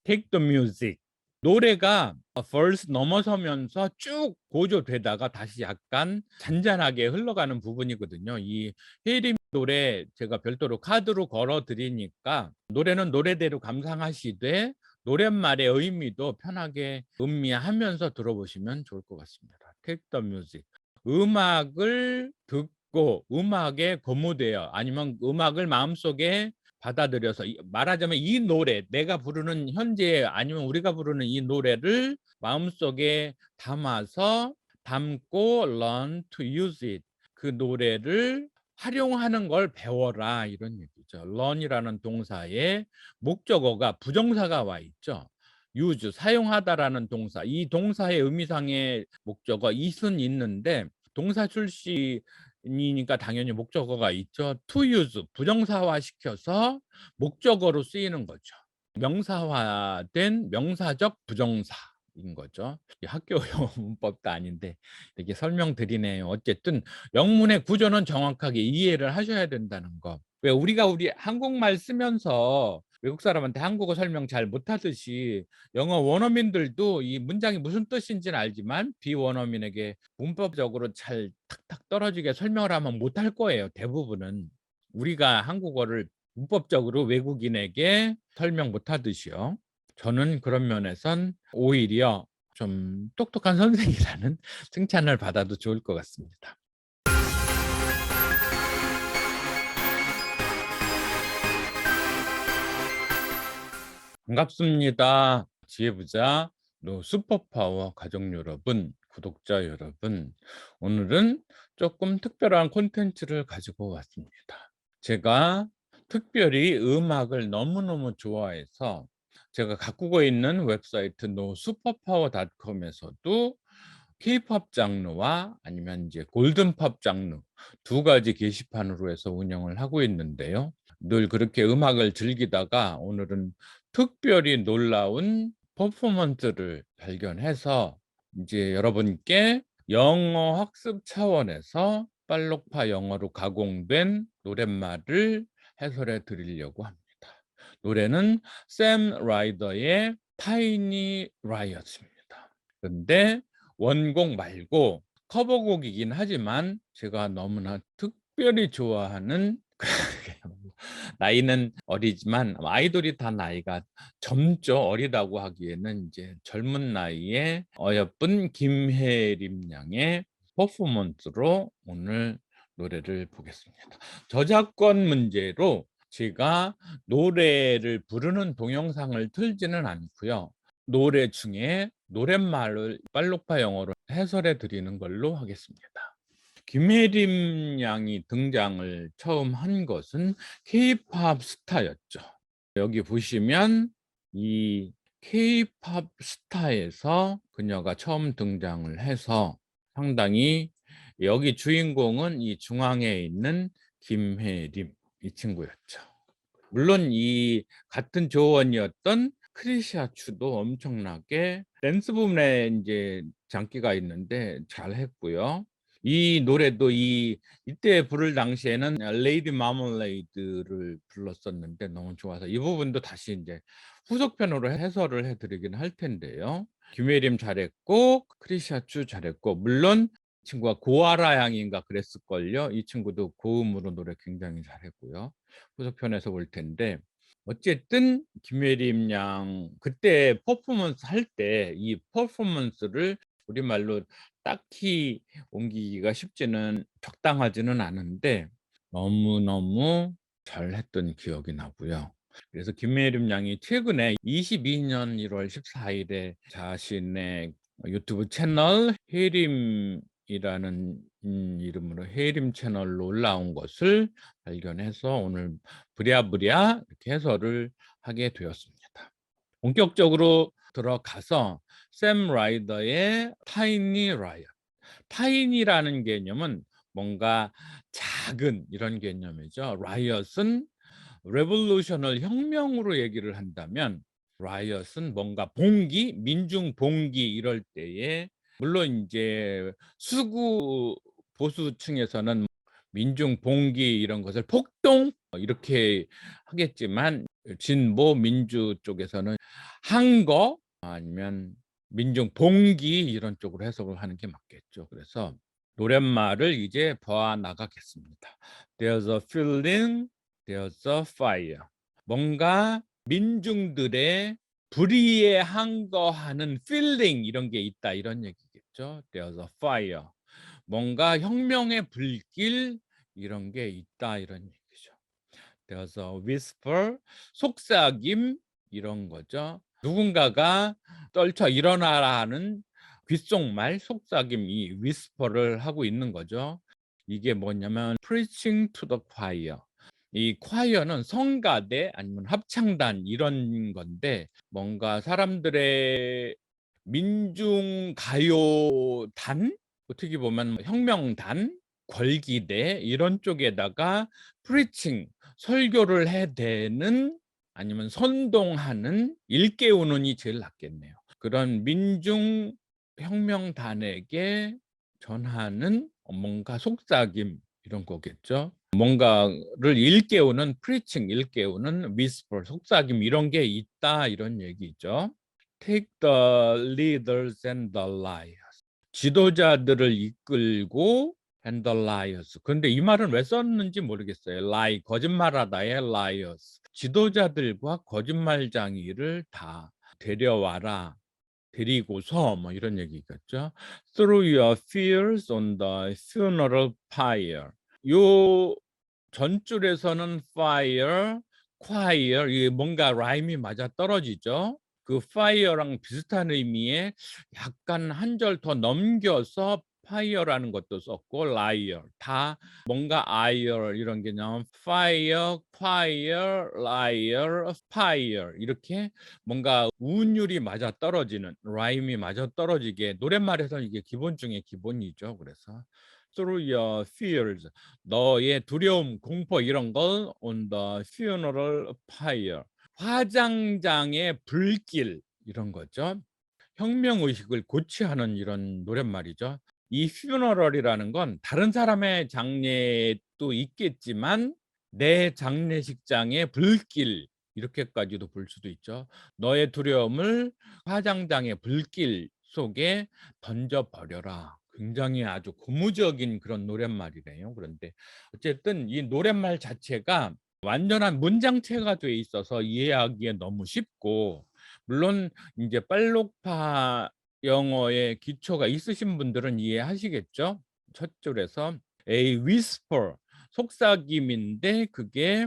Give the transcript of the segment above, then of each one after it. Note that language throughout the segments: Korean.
Take the music. 노래가 verse 넘어서면서 쭉 고조되다가 다시 약간 잔잔하게 흘러가는 부분이거든요. 이 헤이림 노래 제가 별도로 카드로 걸어 드리니까 노래는 노래대로 감상하시되 노랫말의 의미도 편하게 음미하면서 들어보시면 좋을 것 같습니다. Take the music. 음악을 듣고 음악에 고무되어 아니면 음악을 마음속에 받아들여서 말하자면 이 노래 내가 부르는 현재 아니면 우리가 부르는 이 노래를 마음속에 담고 learn to use it. 그 노래를 활용하는 걸 배워라 이런 얘기죠. learn이라는 동사에 목적어가 부정사가 와 있죠. use 사용하다라는 동사. 이 동사의 의미상의 목적어 it은 있는데 동사 출신이니까 당연히 목적어가 있죠. to use 부정사화 시켜서 목적어로 쓰이는 거죠. 명사화된 명사적 부정사인 거죠. 학교 용어 문법도 아닌데 이렇게 설명드리네요. 어쨌든 영문의 구조는 정확하게 이해를 하셔야 된다는 거. 왜 우리 한국말 쓰면서 외국 사람한테 한국어 설명 잘 못하듯이 영어 원어민들도 이 문장이 무슨 뜻인지는 알지만 비원어민에게 문법적으로 잘 탁탁 떨어지게 설명을 하면 못할 거예요. 대부분은 우리가 한국어를 문법적으로 외국인에게 설명 못하듯이요. 저는 그런 면에선 오히려 좀 똑똑한 선생이라는 칭찬을 받아도 좋을 것 같습니다. 반갑습니다. 지혜부자 슈퍼파워 가족 여러분, 구독자 여러분. 오늘은 조금 특별한 콘텐츠를 가지고 왔습니다. 제가 특별히 음악을 너무너무 좋아해서 제가 가꾸고 있는 웹사이트 nosuperpower.com에서도 케이팝 장르와 아니면 이제 골든팝 장르 두 가지 게시판으로 해서 운영을 하고 있는데요. 늘 그렇게 음악을 즐기다가 오늘은 특별히 놀라운 퍼포먼스를 발견해서 이제 여러분께 영어 학습 차원에서 빨록파 영어로 가공된 노랫말을 해설해 드리려고 합니다. 노래는 샘 라이더의 타이니 라이엇입니다. 그런데 원곡 말고 커버곡이긴 하지만 제가 너무나 특별히 좋아하는 나이는 어리지만 아이돌이 다 나이가 젊죠. 어리다고 하기에는 이제 젊은 나이에 어여쁜 김혜림 양의 퍼포먼스로 오늘 노래를 보겠습니다. 저작권 문제로 제가 노래를 부르는 동영상을 틀지는 않고요. 노래 중에 노랫말을 빨록파 영어로 해설해 드리는 걸로 하겠습니다. 김혜림 양이 등장을 처음 한 것은 케이팝 스타였죠. 여기 보시면 이 케이팝 스타에서 그녀가 처음 등장을 해서 상당히 여기 주인공은 이 중앙에 있는 김혜림 이 친구였죠. 물론 이 같은 조원이었던 크리샤 추도 엄청나게 댄스 부분에 이제 장기가 있는데 잘했고요. 이 노래도 이때 부를 당시에는 레이디 마멀레이드를 불렀었는데 너무 좋아서 이 부분도 다시 이제 후속편으로 해설을 해드리긴 할 텐데요. 김혜림 잘했고 크리샤 추 잘했고 물론 이 친구가 고아라 양인가 그랬을걸요. 이 친구도 고음으로 노래 굉장히 잘했고요. 후속편에서 볼 텐데 어쨌든 김혜림 양 그때 퍼포먼스 할 때 이 퍼포먼스를 우리말로 딱히 옮기기가 쉽지는 적당하지는 않은데 너무너무 잘했던 기억이 나고요. 그래서 김혜림 양이 최근에 22년 1월 14일에 자신의 유튜브 채널 혜림이라는 이름으로 혜림 채널로 올라온 것을 발견해서 오늘 부랴부랴 이렇게 해설을 하게 되었습니다. 본격적으로 들어가서 샘 라이더의 타이니 라이엇. 타이니라는 개념은 뭔가 작은 이런 개념이죠. 라이엇은 레볼루션을 혁명으로 얘기를 한다면 라이엇은 뭔가 봉기, 민중 봉기 이럴 때에 물론 이제 수구 보수층에서는 민중 봉기 이런 것을 폭동 이렇게 하겠지만 진보 민주 쪽에서는 한 거 아니면 민중 봉기 이런 쪽으로 해석을 하는 게 맞겠죠. 그래서 노랫말을 이제 봐 나가겠습니다. There's a feeling, there's a fire. 뭔가 민중들의 불의에 항거하는 feeling 이런 게 있다 이런 얘기겠죠. There's a fire. 뭔가 혁명의 불길 이런 게 있다 이런 얘기죠. There's a whisper, 속삭임 이런 거죠. 누군가가 떨쳐 일어나라 하는 귓속말, 속삭임 이 whisper를 하고 있는 거죠. 이게 뭐냐면 preaching to the choir. 이 choir는 성가대 아니면 합창단 이런 건데 뭔가 사람들의 민중 가요단 어떻게 보면 혁명단, 권기대 이런 쪽에다가 preaching 설교를 해대는 아니면 선동하는 일깨우는이 제일 낫겠네요. 그런 민중 혁명단에게 전하는 뭔가 속삭임 이런 거겠죠. 뭔가를 일깨우는 preaching 일깨우는 whisper 속삭임 이런 게 있다 이런 얘기죠. Take the leaders and the liars. 지도자들을 이끌고 and the liars. 근데 이 말은 왜 썼는지 모르겠어요. lie 거짓말하다의 liars. 지도자들과 거짓말쟁이를 다 데려와라. 데리고서 뭐 이런 얘기겠죠. Through your fears on the funeral pyre. 요 전줄에서는 fire, choir 이게 뭔가 라임이 맞아떨어지죠. 그 fire랑 비슷한 의미의 약간 한 절 더 넘겨서 fire라는 것도 썼고 liar 다 뭔가 ire 이런 개념 fire, choir, liar, fire 이렇게 뭔가 운율이 맞아떨어지는 라임이 맞아떨어지게 노랫말에서는 이게 기본 중에 기본이죠. 그래서 through your fears 너의 두려움, 공포 이런 걸 on the funeral pyre 화장장의 불길 이런 거죠. 혁명 의식을 고취하는 이런 노랫말이죠. 이 funeral이라는 건 다른 사람의 장례도 있겠지만 내 장례식장의 불길 이렇게까지도 볼 수도 있죠. 너의 두려움을 화장장의 불길 속에 던져 버려라. 굉장히 아주 고무적인 그런 노랫말이네요. 그런데 어쨌든 이 노랫말 자체가 완전한 문장체가 돼 있어서 이해하기에 너무 쉽고 물론 인제 빨록파 영어의 기초가 있으신 분들은 이해하시겠죠? 첫 줄에서 a whisper 속삭임인데 그게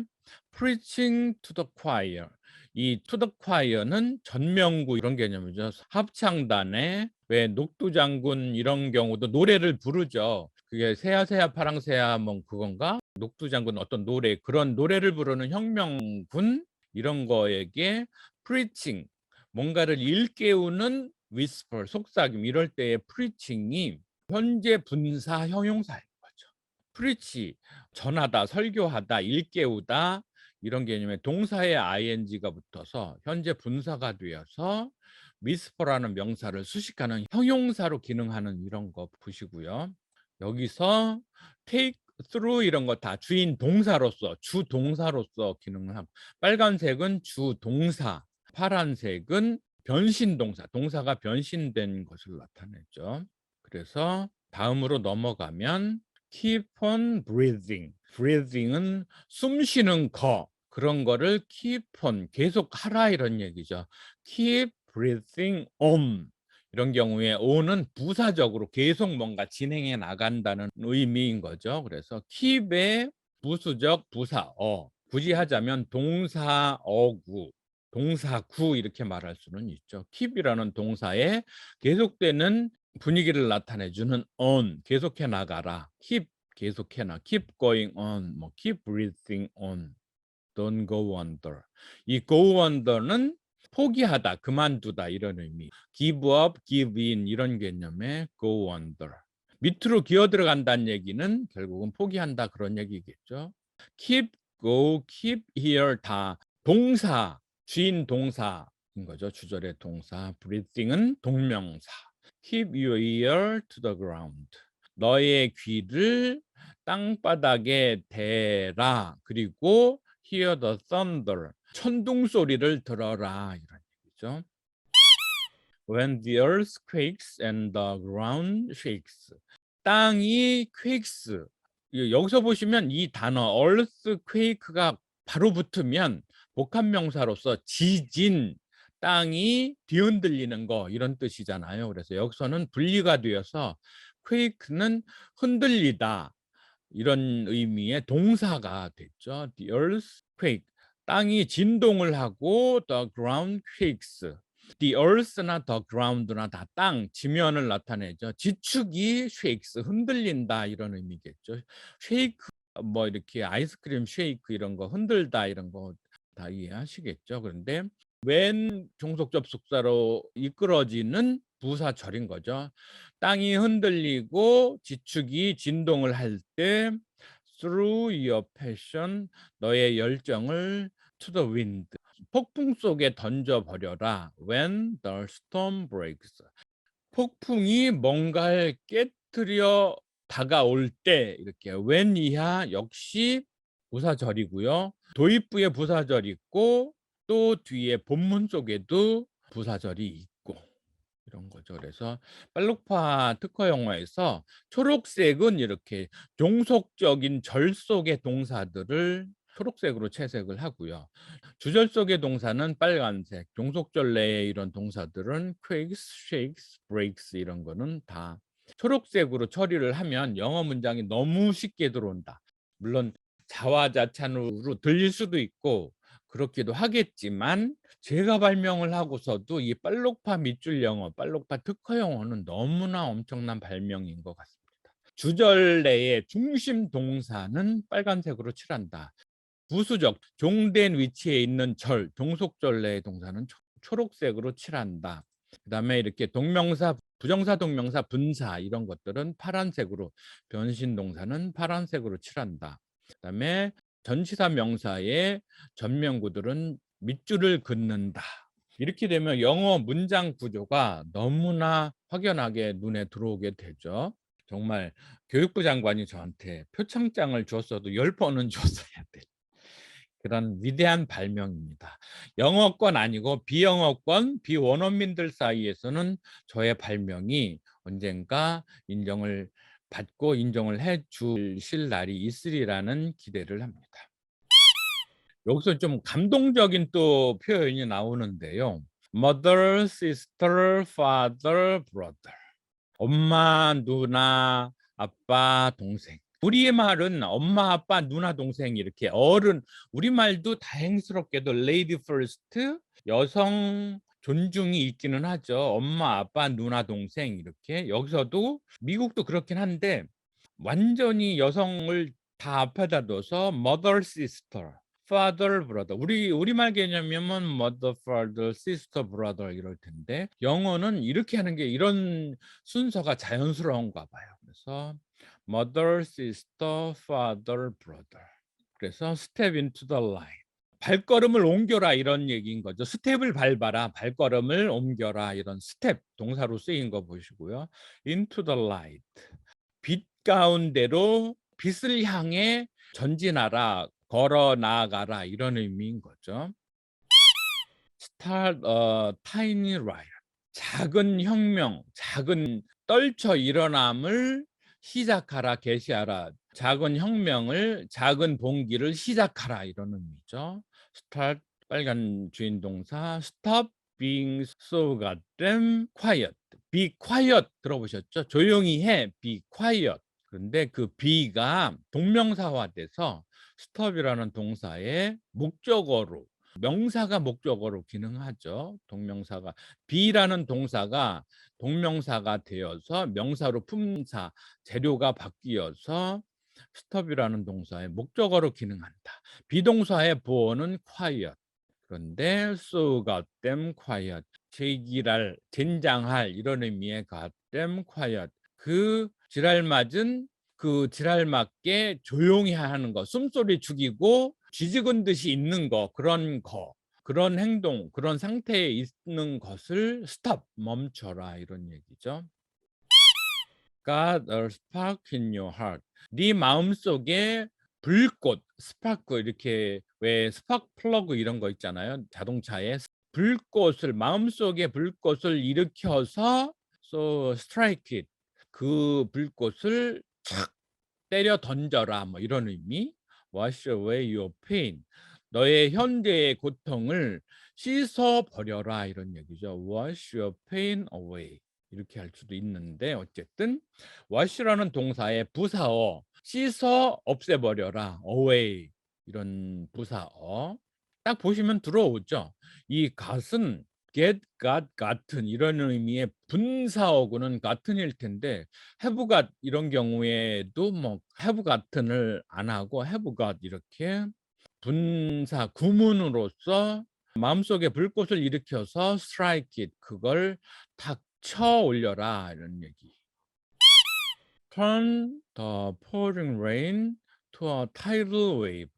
preaching to the choir 이 to the choir는 전명구 이런 개념이죠. 합창단에 왜 녹두장군 이런 경우도 노래를 부르죠. 그게 새야 새야 파랑새야 뭐 그건가? 녹두장군 어떤 노래 그런 노래를 부르는 혁명군 이런 거에게 preaching 뭔가를 일깨우는 whisper 속삭임 이럴 때의 preaching이 현재 분사 형용사인 거죠. preach 전하다, 설교하다, 일깨우다 이런 개념의 동사에 ing가 붙어서 현재 분사가 되어서 whisper라는 명사를 수식하는 형용사로 기능하는 이런 거 보시고요. 여기서 take through 이런 거 다 주인 동사로서 주동사로서 기능을 하고 빨간색은 주동사 파란색은 변신동사, 동사가 변신된 것을 나타내죠. 그래서 다음으로 넘어가면 keep on breathing. breathing은 숨 쉬는 거, 그런 거를 keep on, 계속 하라 이런 얘기죠. keep breathing on. 이런 경우에 on은 부사적으로 계속 뭔가 진행해 나간다는 의미인 거죠. 그래서 keep의 부수적 부사 굳이 하자면 동사 어구 동사구 이렇게 말할 수는 있죠. keep이라는 동사에 계속되는 분위기를 나타내 주는 on 계속해 나가라. keep 계속해 나 keep going on 뭐 keep breathing on don't go under. 이 go under는 포기하다, 그만두다 이런 의미. give up, give in 이런 개념의 go under. 밑으로 기어 들어간다는 얘기는 결국은 포기한다 그런 얘기겠죠. keep, go, keep here 다 동사, 주인 동사인 거죠. 주절의 동사. breathing은 동명사. keep your ear to the ground. 너의 귀를 땅바닥에 대라. 그리고 hear the thunder. 천둥 소리를 들어라. 이런 얘기죠. 얘기죠. When the earth quakes and the ground shakes. 땅이 quakes. 여기서 보시면 이 단어 earthquake가 바로 붙으면 복합명사로서 지진, 땅이 뒤흔들리는 거 이런 뜻이잖아요. 그래서 여기서는 분리가 되어서 quake는 흔들리다 이런 의미의 동사가 됐죠. The earthquake. 땅이 진동을 하고 the ground quakes. The earth나 the ground나 다 땅, 지면을 나타내죠. 지축이 shakes, 흔들린다 이런 의미겠죠. shake 뭐 이렇게 아이스크림 쉐이크 이런 거 흔들다 이런 거 다 이해하시겠죠. 그런데 when 종속 접속사로 이끌어지는 부사절인 거죠. 땅이 흔들리고 지축이 진동을 할 때 through your passion 너의 열정을 to the wind 폭풍 속에 던져 버려라. When the storm breaks. 폭풍이 뭔가를 깨트려 다가올 때 이렇게 when 이하 역시 부사절이고요. 도입부에 부사절이 있고 또 뒤에 본문 속에도 부사절이 있고 이런 거죠. 그래서 빨록파 특허 영어에서 초록색은 이렇게 종속적인 절 속의 동사들을 초록색으로 채색을 하고요. 주절 속의 동사는 빨간색, 종속절 내의 이런 동사들은 quakes, shakes, breaks 이런 거는 다 초록색으로 처리를 하면 영어 문장이 너무 쉽게 들어온다. 물론 자화자찬으로 들릴 수도 있고 그렇기도 하겠지만 제가 발명을 하고서도 이 빨록파 밑줄 영어, 빨록파 특허 영어는 너무나 엄청난 발명인 것 같습니다. 주절 내의 중심 동사는 빨간색으로 칠한다. 부수적, 종된 위치에 있는 절, 종속절 내의 동사는 초록색으로 칠한다. 그다음에 이렇게 동명사, 부정사, 동명사, 분사 이런 것들은 파란색으로, 변신 동사는 파란색으로 칠한다. 그다음에 전치사 명사의 전면구들은 밑줄을 긋는다. 이렇게 되면 영어 문장 구조가 너무나 확연하게 눈에 들어오게 되죠. 정말 교육부 장관이 저한테 표창장을 줬어도 10번은 줬어야 돼. 그런 위대한 발명입니다. 영어권 아니고 비영어권, 비원어민들 사이에서는 저의 발명이 언젠가 인정을 받고 인정을 해 주실 날이 있으리라는 기대를 합니다. 여기서 좀 감동적인 또 표현이 나오는데요. Mother, sister, father, brother. 엄마, 누나, 아빠, 동생. 우리의 말은 엄마, 아빠, 누나, 동생 이렇게 어른 우리말도 다행스럽게도 lady first 여성 존중이 있기는 하죠. 엄마, 아빠, 누나, 동생 이렇게 여기서도 미국도 그렇긴 한데 완전히 여성을 다 앞에다 둬서 mother, sister, father, brother. 우리말 개념이면 mother, father, sister, brother 이럴 텐데 영어는 이렇게 하는 게 이런 순서가 자연스러운가 봐요. 그래서 mother, sister, father, brother. 그래서 step into the line. 발걸음을 옮겨라 이런 얘기인 거죠. 스텝을 밟아라, 발걸음을 옮겨라 이런 스텝 동사로 쓰인 거 보시고요. into the light. 빛 가운데로 빛을 향해 전진하라, 걸어 나아가라 이런 의미인 거죠. Start a tiny riot. 작은 혁명, 작은 떨쳐 일어남을 시작하라, 개시하라. 작은 혁명을, 작은 봉기를 시작하라 이런 의미죠. Start 빨간 주인 동사 stop being so goddamn quiet. Be quiet 들어보셨죠? 조용히 해. Be quiet. 그런데 그 be가 동명사화돼서 stop이라는 동사의 목적어로 명사가 목적어로 기능하죠. 동명사가 be라는 동사가 동명사가 되어서 명사로 품사 재료가 바뀌어서 stop이라는 동사의 목적어로 기능한다. 비동사의 보어는 quiet. 그런데 so goddamn quiet. 제기랄, 젠장할 이런 의미의 goddamn quiet. 그 지랄 맞은 그 지랄 맞게 조용히 하는 거, 숨소리 죽이고 쥐죽은 듯이 있는 거, 그런 행동, 그런 상태에 있는 것을 stop, 멈춰라 이런 얘기죠. Got a spark in your heart. 네 마음속에 불꽃, 스파크 이렇게 왜 스파크 플러그 이런 거 있잖아요. 자동차에 불꽃을 마음속에 불꽃을 일으켜서 so strike it. 그 불꽃을 착 때려 던져라 뭐 이런 의미. wash away your pain. 너의 현재의 고통을 씻어 버려라 이런 얘기죠. wash your pain away. 이렇게 할 수도 있는데 어쨌든 wash라는 동사의 부사어 씻어 없애버려라 away 이런 부사어 딱 보시면 들어오죠. 이 got은 get, got, 같은 이런 의미의 분사어구는 got일 텐데 have got 이런 경우에도 뭐 have got을 안 하고 have got 이렇게 분사 구문으로서 마음속에 불꽃을 일으켜서 strike it 그걸 탁 쳐 올려라 이런 얘기. Turn the pouring rain to a tidal wave.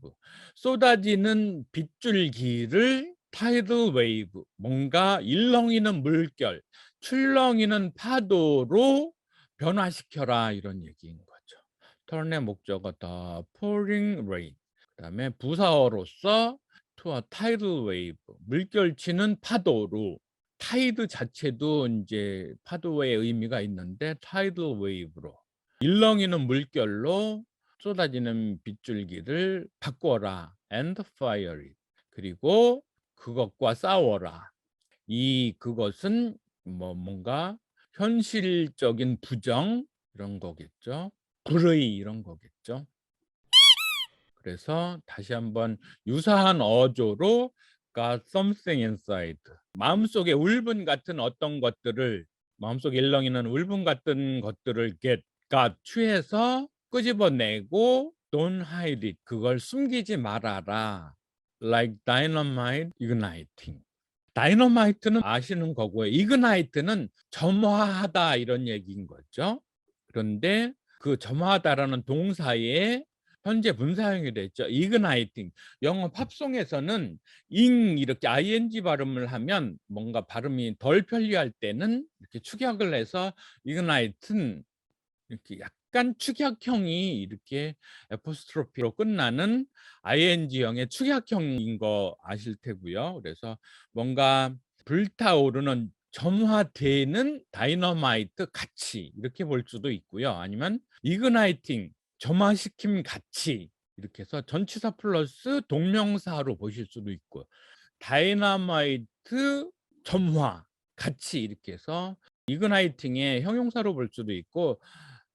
쏟아지는 빗줄기를 tidal wave, 뭔가 일렁이는 물결, 출렁이는 파도로 변화시켜라 이런 얘기인 거죠. turn의 목적어 the pouring rain. 그다음에 부사어로서 to a tidal wave, 물결치는 파도로. 타이드 자체도 이제 파도의 의미가 있는데 tidal wave로. 일렁이는 물결로 쏟아지는 빗줄기를 바꿔라. and fire it. 그리고 그것과 싸워라. 그것은 뭔가 현실적인 부정 이런 거겠죠. 불의 이런 거겠죠. 그래서 다시 한번 유사한 어조로 got something inside. 마음속에 울분 같은 어떤 것들을 마음속에 일렁이는 울분 같은 것들을 got 취해서 끄집어내고 don't hide it. 그걸 숨기지 말아라. like dynamite igniting. 다이너마이트는 아시는 거고요. 이그나이트는 점화하다 이런 얘기인 거죠. 그런데 그 점화하다라는 동사에 현재 분사형이 됐죠. igniting. 영어 팝송에서는 ing 이렇게 ing 발음을 하면 뭔가 발음이 덜 편리할 때는 이렇게 축약을 해서 ignite는 이렇게 약간 축약형이 이렇게 에포스트로피로 끝나는 ing형의 축약형인 거 아실 테고요. 그래서 뭔가 불타오르는 점화되는 다이너마이트 같이 이렇게 볼 수도 있고요. 아니면 이그나이팅 점화시킴 같이 이렇게 해서 전치사 플러스 동명사로 보실 수도 있고 다이너마이트 점화 같이 이렇게 해서 이그나이팅의 형용사로 볼 수도 있고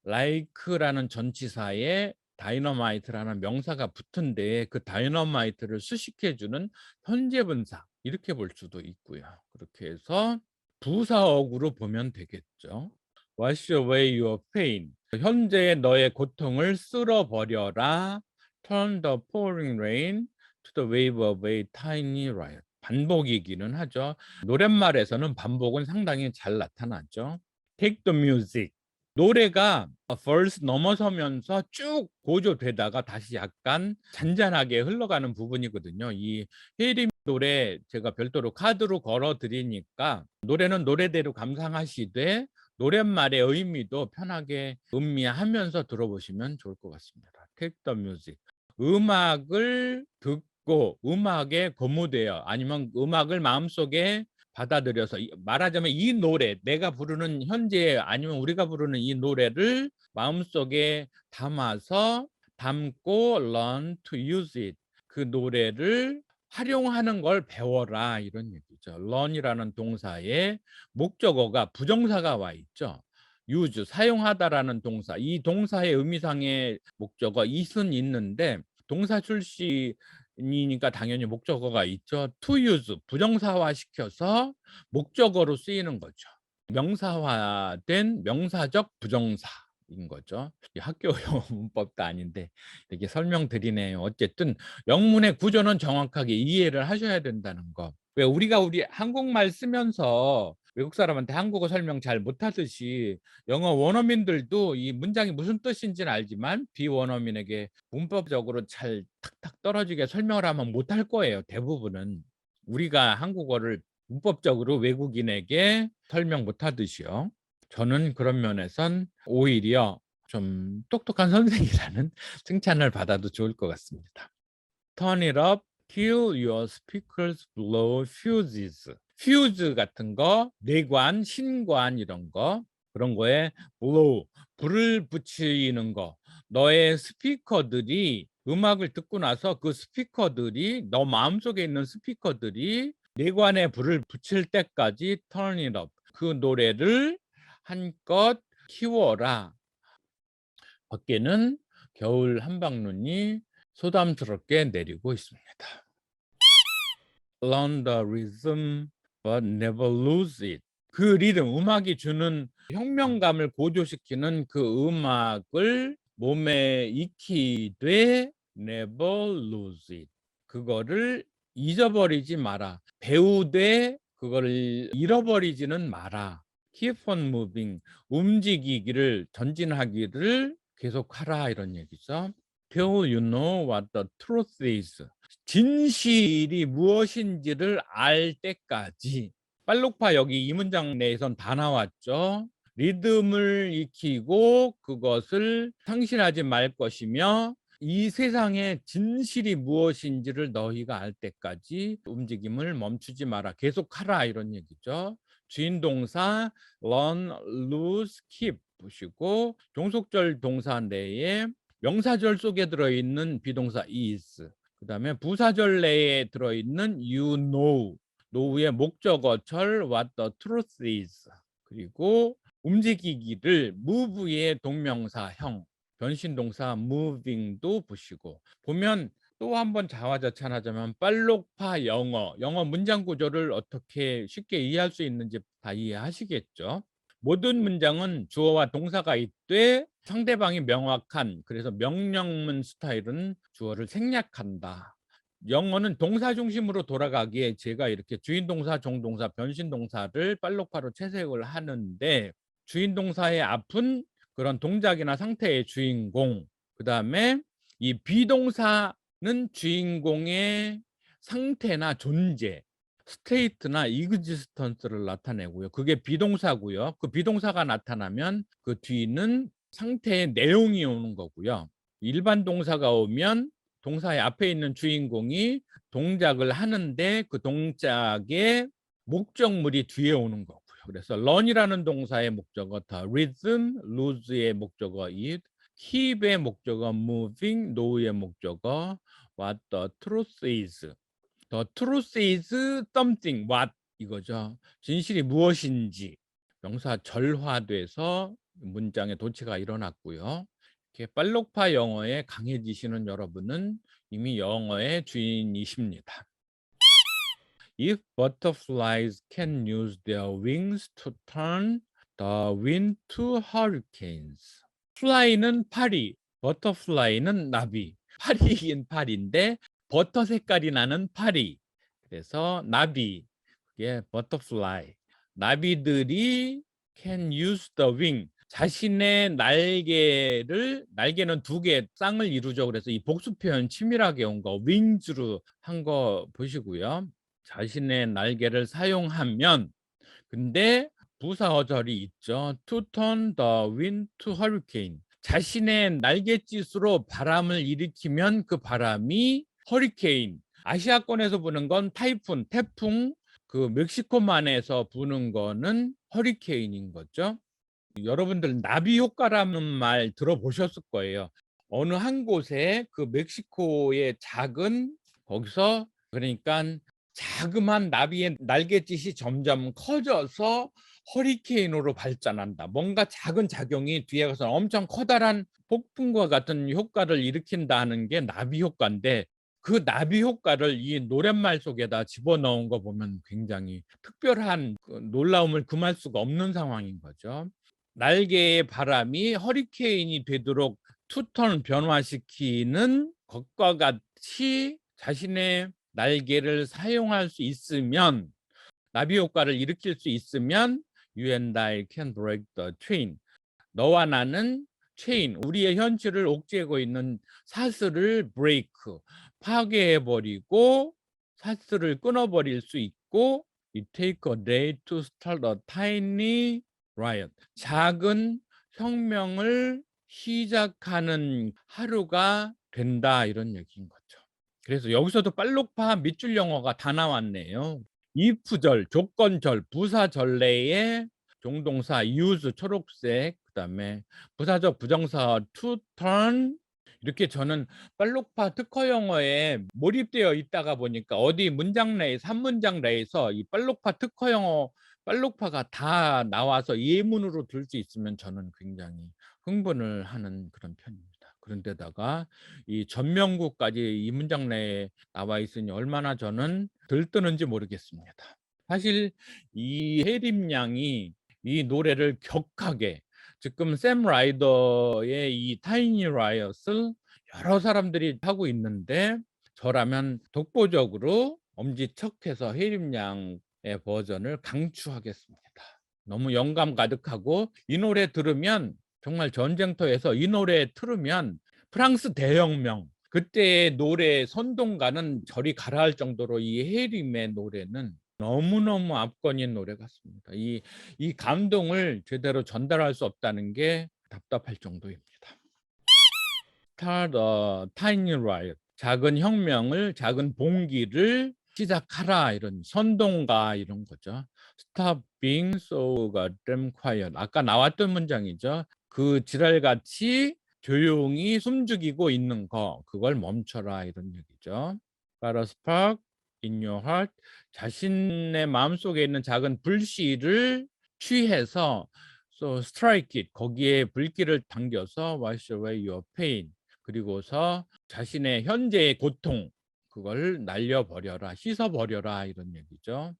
like라는 전치사에 다이너마이트라는 명사가 붙은데 그 다이너마이트를 수식해주는 현재분사 이렇게 볼 수도 있고요. 그렇게 해서 부사어구로 보면 되겠죠. Wash away your pain. 현재의 너의 고통을 쓸어버려라. Turn the pouring rain to the wave of a tiny riot. 반복이기는 하죠. 노랫말에서는 반복은 상당히 잘 나타나죠. Take the music. 노래가 verse 넘어서면서 쭉 고조되다가 다시 약간 잔잔하게 흘러가는 부분이거든요. 이 헤이림 노래 제가 별도로 카드로 걸어 드리니까 노래는 노래대로 감상하시되 노랫말의 의미도 편하게 음미하면서 들어보시면 좋을 것 같습니다. Take the music. 음악을 듣고 음악에 고무되어 아니면 음악을 마음속에 받아들여서 말하자면 이 노래 내가 부르는 현재 아니면 우리가 부르는 이 노래를 마음속에 담고 learn to use it. 그 노래를 활용하는 걸 배워라 이런 얘기죠. learn이라는 동사에 목적어가 부정사가 와 있죠. use 사용하다라는 동사. 이 동사의 의미상의 목적어 it은 있는데 동사 출신이니까 당연히 목적어가 있죠. to use 부정사화 시켜서 목적어로 쓰이는 거죠. 명사화된 명사적 부정사인 거죠. 학교 용어 문법도 아닌데 이렇게 설명드리네요. 어쨌든 영문의 구조는 정확하게 이해를 하셔야 된다는 거. 왜 우리가 한국말 쓰면서 외국 사람한테 한국어 설명 잘 못하듯이 영어 원어민들도 이 문장이 무슨 뜻인지는 알지만 비원어민에게 문법적으로 잘 탁탁 떨어지게 설명을 하면 못할 거예요. 대부분은 우리가 한국어를 문법적으로 외국인에게 설명 못하듯이요. 저는 그런 면에선 오히려 좀 똑똑한 선생이라는 칭찬을 받아도 좋을 것 같습니다. Turn it up, Kill your speakers, blow fuses. 퓨즈 같은 거, 뇌관, 신관 이런 거, 그런 거에 blow, 불을 붙이는 거. 너의 스피커들이 음악을 듣고 나서 그 스피커들이 너 마음속에 있는 스피커들이 뇌관에 불을 붙일 때까지 turn it up. 그 노래를 한껏 키워라. 밖에는 겨울 한방눈이 소담스럽게 내리고 있습니다. Learn the rhythm but never lose it. 그 리듬, 음악이 주는 혁명감을 고조시키는 그 음악을 몸에 익히되 never lose it. 그거를 잊어버리지 마라. 배우되 그거를 잃어버리지는 마라. Keep on moving. 움직이기를, 전진하기를 계속하라 이런 얘기죠. Till you know what the truth is. 진실이 무엇인지를 알 때까지. 빨록파 여기 이 문장 내에선 다 나왔죠. 리듬을 익히고 그것을 상실하지 말 것이며 이 세상의 진실이 무엇인지를 너희가 알 때까지 움직임을 멈추지 마라. 계속하라 이런 얘기죠. 주인 동사 run, lose, keep 보시고 종속절 동사 내에 명사절 속에 들어있는 비동사 is, 그 다음에 부사절 내에 들어있는 you know, know의 목적어철 what the truth is, 그리고 움직이기를 move의 동명사형, 변신동사 moving도 보시고 보면 또 한번 자화자찬하자면 빨록파 영어 문장 구조를 어떻게 쉽게 이해할 수 있는지 다 이해하시겠죠. 모든 문장은 주어와 동사가 있되 상대방이 명확한, 그래서 명령문 스타일은 주어를 생략한다. 영어는 동사 중심으로 돌아가기에 제가 이렇게 주인동사, 종동사, 변신동사를 빨록파로 채색을 하는데 주인동사의 앞은 그런 동작이나 상태의 주인공, 그 다음에 이 비동사는 주인공의 상태나 존재, 스테이트나 이그지스턴스를 나타내고요. 그게 비동사고요. 그 비동사가 나타나면 그 뒤는 상태의 내용이 오는 거고요. 일반 동사가 오면 동사의 앞에 있는 주인공이 동작을 하는데 그 동작의 목적물이 뒤에 오는 거고요. 그래서 run이라는 동사의 목적어 the rhythm, lose의 목적어 it, keep의 목적어 moving, know의 목적어 what the truth is. The truth is something what 이거죠. 진실이 무엇인지 명사 절화돼서 문장의 도치가 일어났고요. 이렇게 빨록파 영어에 강해지시는 여러분은 이미 영어의 주인이십니다. If butterflies can use their wings to turn the wind to hurricanes. fly는 파리, butterfly는 나비. 파리인 파리인데 버터 색깔이 나는 파리. 그래서 나비, 그게 butterfly. 나비들이 can use the wing. 자신의 날개는 두 개, 쌍을 이루죠. 그래서 이 복수 표현 치밀하게 온 거, wings로 한 거 보시고요. 자신의 날개를 사용하면, 근데 부사어절이 있죠. To turn the wind to hurricane. 자신의 날갯짓으로 바람을 일으키면 그 바람이 허리케인. 아시아권에서 부는 건 타이푼, 태풍, 그 멕시코만에서 부는 거는 허리케인인 거죠. 여러분들 나비 효과라는 말 들어보셨을 거예요. 어느 한 곳에 그 멕시코의 작은, 거기서 그러니까 자그마한 나비의 날갯짓이 점점 커져서 허리케인으로 발전한다. 뭔가 작은 작용이 뒤에 가서 엄청 커다란 폭풍과 같은 효과를 일으킨다는 게 나비 효과인데 그 나비 효과를 이 노랫말 속에다 집어넣은 거 보면 굉장히 특별한 그 놀라움을 금할 수가 없는 상황인 거죠. 날개의 바람이 허리케인이 되도록 투턴 변화시키는 것과 같이 자신의 날개를 사용할 수 있으면, 나비 효과를 일으킬 수 있으면 you and I can break the chain. 너와 나는 체인, 우리의 현실을 옥죄고 있는 사슬을 브레이크, 파괴해버리고 사슬을 끊어버릴 수 있고 it take a day to start a tiny riot. 작은 혁명을 시작하는 하루가 된다 이런 얘기인 거죠. 그래서 여기서도 빨록파 밑줄 영어가 다 나왔네요. if절, 조건절, 부사절레의 종동사 use 초록색, 그다음에 부사적 부정사 to turn. 이렇게 저는 빨록파 특허 영어에 몰입되어 있다가 보니까 어디 문장 내에 3문장 내에서 이 빨록파 특허 영어 빨록파가 다 나와서 예문으로 들 수 있으면 저는 굉장히 흥분을 하는 그런 편입니다. 그런데다가 이 전명구까지 이 문장 내에 나와 있으니 얼마나 저는 들뜨는지 모르겠습니다. 사실 이 해림 양이 이 노래를 격하게 지금 샘 라이더의 이 타이니 라이엇을 여러 사람들이 하고 있는데 저라면 독보적으로 엄지척해서 해림 양의 버전을 강추하겠습니다. 너무 영감 가득하고 이 노래 들으면 정말 전쟁터에서 이 노래 틀으면 프랑스 대혁명 그때의 노래 선동가는 저리 가라앉을 정도로 이 해림의 노래는 너무너무 압권인 노래 같습니다. 이 감동을 제대로 전달할 수 없다는 게 답답할 정도입니다. Start a tiny riot. 작은 혁명을, 작은 봉기를 시작하라, 이런 선동가 이런 거죠. Stop being so goddamn quiet. 아까 나왔던 문장이죠. 그 지랄같이 조용히 숨죽이고 있는 거, 그걸 멈춰라, 이런 얘기죠. Got a spark in your heart. 자신의 마음속에 있는 작은 불씨를 취해서 so strike it. 거기에 불길을 당겨서 wash away your pain. 그리고서 자신의 현재의 고통 그걸 날려버려라, 씻어버려라, 이런 얘기죠.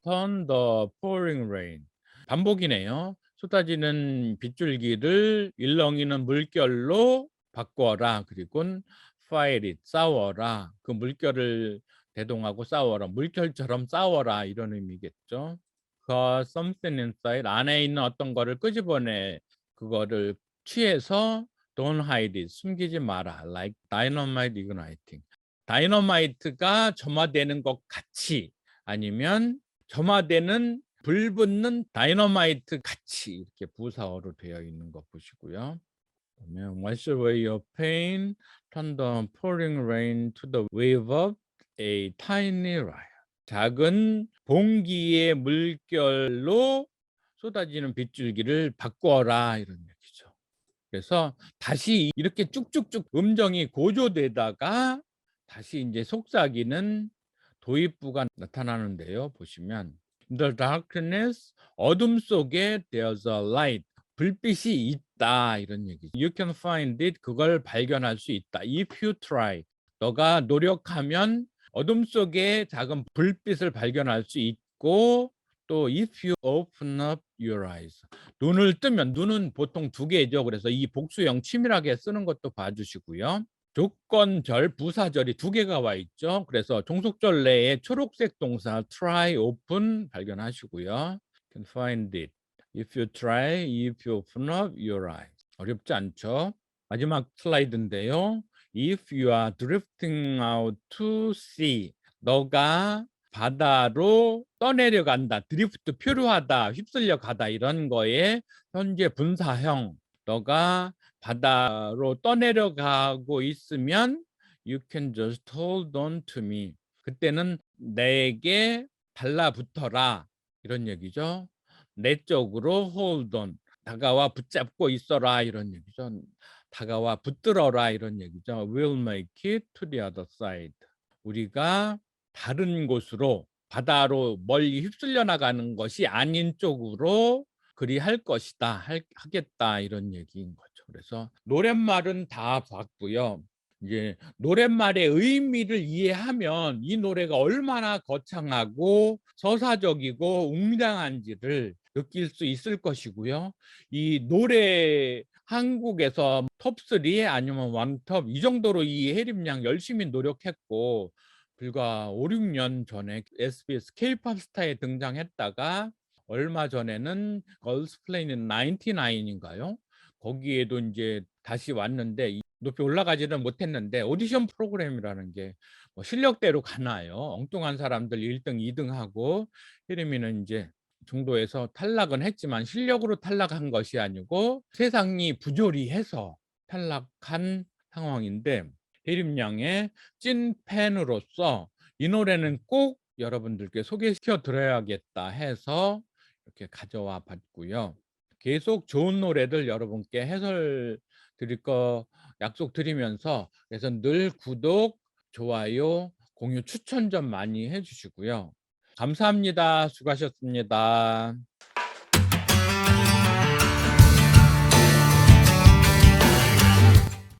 Turn the pouring rain. 반복이네요. 쏟아지는 빗줄기를 일렁이는 물결로 바꿔라. 그리고는 fight it, 싸워라. 그 물결을 대동하고 싸워라. 물결처럼 싸워라, 이런 의미겠죠. Cause something inside, 안에 있는 어떤 거를 끄집어내, 그거를 취해서 don't hide it, 숨기지 마라. Like dynamite igniting. 다이너마이트가 점화되는 것 같이, 아니면 점화되는 불 붙는 다이너마이트 같이, 이렇게 부사어로 되어 있는 거 보시고요. 그러면 wash away your pain, turn the pouring rain to the wave of a tiny riot. 작은 봉기의 물결로 쏟아지는 빗줄기를 바꿔라, 이런 얘기죠. 그래서 다시 이렇게 쭉쭉쭉 음정이 고조되다가 다시 이제 속삭이는 도입부가 나타나는데요. 보시면 In the darkness, 어둠 속에 there's a light. 불빛이 있다, 이런 얘기죠. You can find it. 그걸 발견할 수 있다. If you try. 너가 노력하면 어둠 속에 작은 불빛을 발견할 수 있고, 또 if you open up your eyes. 눈을 뜨면, 눈은 보통 두 개죠. 그래서 이 복수형 치밀하게 쓰는 것도 봐주시고요. 조건절, 부사절이 두 개가 와 있죠. 그래서 종속절 내에 초록색 동사 try, open 발견하시고요. You can find it. If you try, if you open up your eyes. 어렵지 않죠? 마지막 슬라이드인데요. If you are drifting out to sea. 너가 바다로 떠내려간다. 드리프트, 표류하다, 휩쓸려 가다, 이런 거에 현재 분사형. 너가 바다로 떠내려가고 있으면 you can just hold on to me. 그때는 내게 달라붙어라, 이런 얘기죠. 내 쪽으로 hold on. 다가와 붙잡고 있어라, 이런 얘기죠. 다가와 붙들어라, 이런 얘기죠. We'll make it to the other side. 우리가 다른 곳으로, 바다로 멀리 휩쓸려 나가는 것이 아닌 쪽으로 그리할 것이다, 하겠다, 이런 얘기인 거죠. 그래서 노랫말은 다 봤고요. 이제 노랫말의 의미를 이해하면 이 노래가 얼마나 거창하고 서사적이고 웅장한지를 느낄 수 있을 것이고요. 이 노래 한국에서 톱3 아니면 왕톱 이 정도로 이 해림 양 열심히 노력했고, 불과 5, 6년 전에 SBS K-팝 스타에 등장했다가 얼마 전에는 걸스 플레이는 99인가요? 거기에도 이제 다시 왔는데 높이 올라가지는 못했는데 오디션 프로그램이라는 게 뭐 실력대로 가나요? 엉뚱한 사람들 1등, 2등 하고 혜림이는 이제 중도에서 탈락은 했지만 실력으로 탈락한 것이 아니고 세상이 부조리해서 탈락한 상황인데, 혜림양의 찐팬으로서 '이 노래는 꼭 여러분들께 소개시켜 드려야겠다.' 해서 이렇게 가져와 봤고요. 계속 좋은 노래들 여러분께 해설 드릴 거 약속드리면서, 그래서 늘 구독, 좋아요, 공유, 추천 좀 많이 해 주시고요. 감사합니다. 수고하셨습니다.